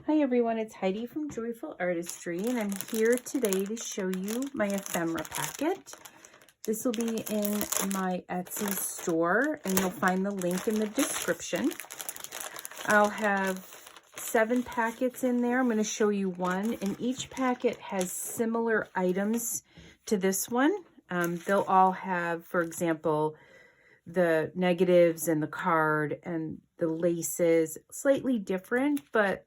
Hi everyone, it's Heidi from Joyful Artistry, and I'm here today to show you my ephemera packet. This will be in my Etsy store, and you'll find the link in the description. I'll have 7 packets in there. I'm going to show you one, and each packet has similar items to this one. They'll all have, for example, the negatives and the card and the laces, slightly different, but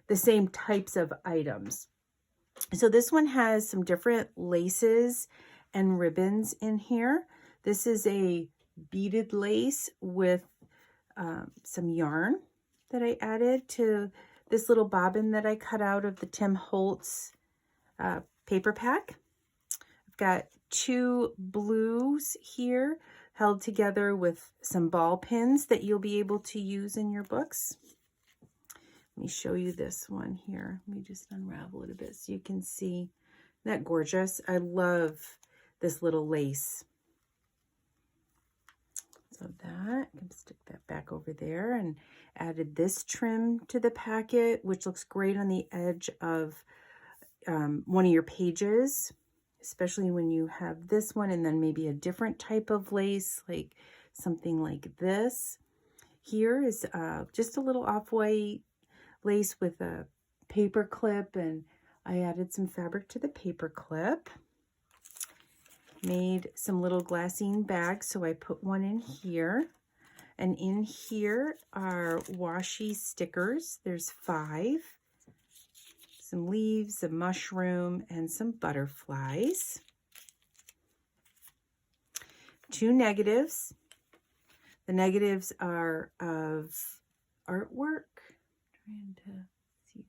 the same types of items. So this one has some different laces and ribbons in here. This is a beaded lace with some yarn that I added to this little bobbin that I cut out of the Tim Holtz paper pack. I've got 2 blues here held together with some ball pins that you'll be able to use in your books. Let me show you this one here. Let me just unravel it a bit so you can see. Isn't that gorgeous? I love this little lace. So that, I can stick that back over there, and added this trim to the packet, which looks great on the edge of one of your pages, especially when you have this one and then maybe a different type of lace, like something like this. Here is just a little off-white lace with a paper clip, and I added some fabric to the paper clip. Made some little glassine bags, so I put one in here. And in here are washi stickers. There's 5. Some leaves, a mushroom, and some butterflies. 2 negatives. The negatives are of artwork. Trying to see.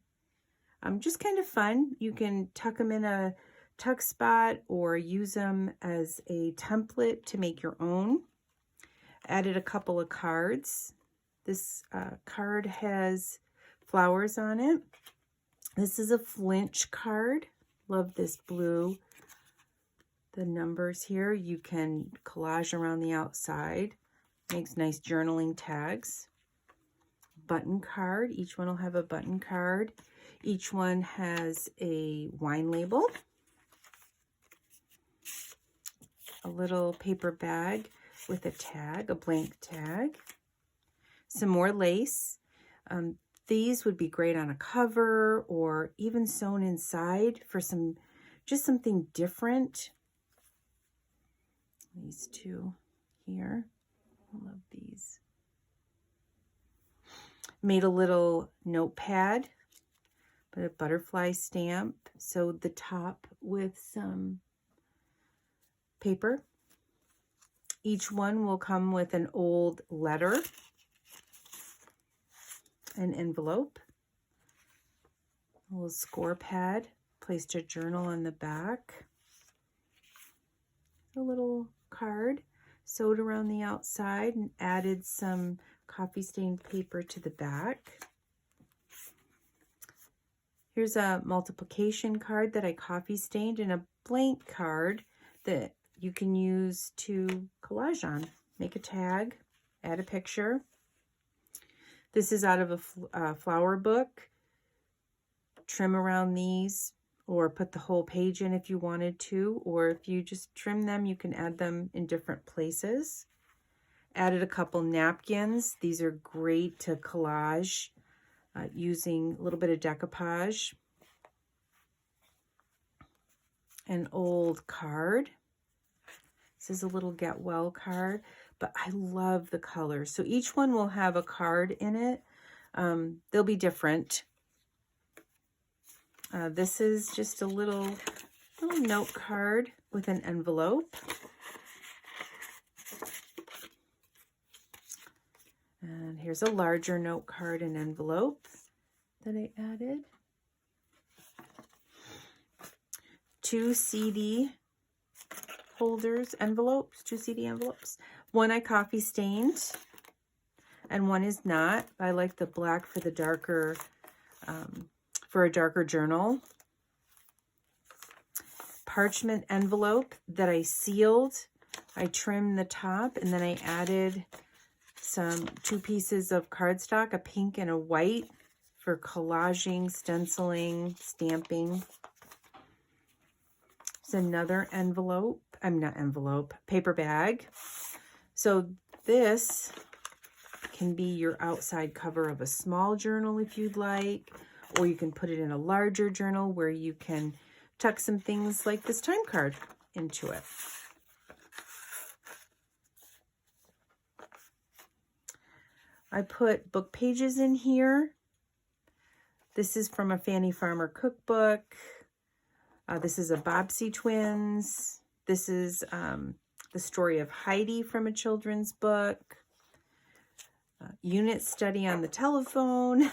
Just kind of fun. You can tuck them in a tuck spot or use them as a template to make your own. Added a couple of cards. This card has flowers on it. This is a flinch card. Love this blue. The numbers here, you can collage around the outside. Makes nice journaling tags. Button card. Each one will have a button card. Each one has a wine label. A little paper bag with a tag, a blank tag. Some more lace. These would be great on a cover or even sewn inside for just something different. These 2 here. I love these. Made a little notepad, put a butterfly stamp, sewed the top with some paper. Each one will come with an old letter, an envelope, a little score pad, placed a journal on the back, a little card sewed around the outside, and added some coffee stained paper to the back. Here's a multiplication card that I coffee stained, and a blank card that you can use to collage on. Make a tag, add a picture. This is out of a flower book. Trim around these, or put the whole page in if you wanted to, or if you just trim them, you can add them in different places. Added a couple napkins. These are great to collage using a little bit of decoupage. An old card. This is a little get well card, but I love the colors. So each one will have a card in it. They'll be different. This is just a little note card with an envelope. And here's a larger note card and envelope that I added. 2 CD holders, envelopes, 2 CD envelopes. One I coffee stained and one is not. I like the black for the darker, for a darker journal. Parchment envelope that I sealed. I trimmed the top, and then I added 2 pieces of cardstock, a pink and a white, for collaging, stenciling, stamping. It's another envelope. Paper bag. So this can be your outside cover of a small journal if you'd like, or you can put it in a larger journal where you can tuck some things like this time card into it. I put book pages in here. This is from a Fanny Farmer cookbook. This is a Bobbsey Twins. This is the story of Heidi from a children's book. Unit study on the telephone.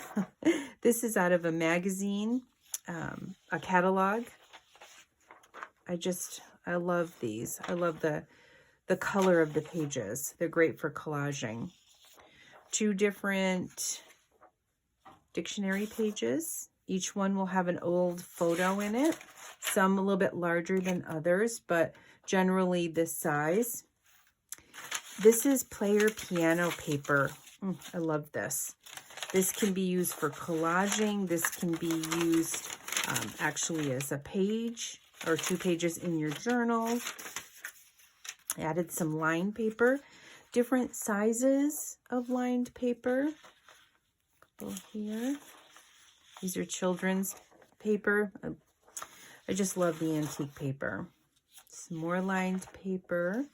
This is out of a magazine, a catalog. I love these. I love the color of the pages. They're great for collaging. 2 different dictionary pages. Each one will have an old photo in it. Some a little bit larger than others, but generally this size. This is player piano paper. I love this. This can be used for collaging. This can be used actually as a page or 2 pages in your journal. I added some lined paper, different sizes of lined paper. A couple here. These are children's paper. I just love the antique paper. Some more lined paper.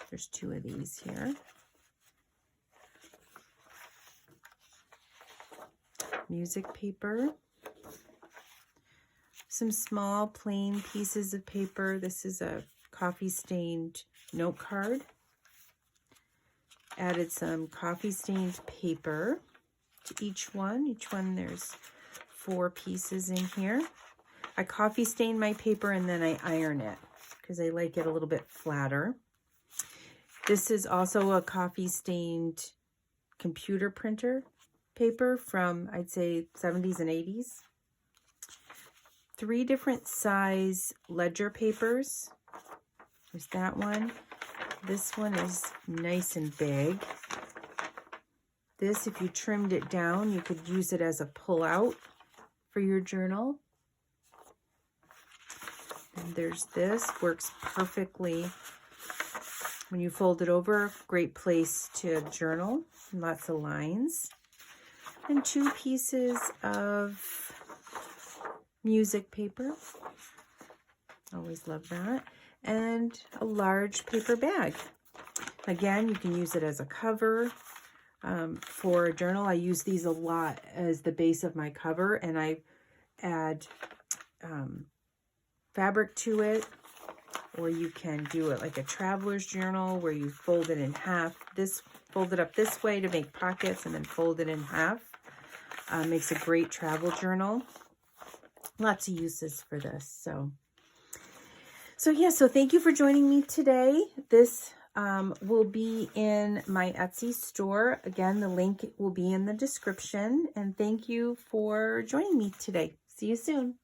There's 2 of these here. Music paper. Some small plain pieces of paper. This is a coffee stained note card. Added some coffee stained paper to each one. Each one there's 4 pieces in here. I coffee stain my paper and then I iron it because I like it a little bit flatter. This is also a coffee stained computer printer paper from, I'd say, 70s and 80s. 3 different size ledger papers. There's that one. This one is nice and big. This, if you trimmed it down, you could use it as a pull-out for your journal. And there's this, works perfectly when you fold it over. Great place to journal, lots of lines. And 2 pieces of music paper. Always love that. And a large paper bag. Again, you can use it as a cover for a journal. I use these a lot as the base of my cover, and I add fabric to it, or you can do it like a traveler's journal where you fold it in half. Fold it up this way to make pockets and then fold it in half. Makes a great travel journal. Lots of uses for this. So thank you for joining me today. This will be in my Etsy store. Again, the link will be in the description. And thank you for joining me today. See you soon.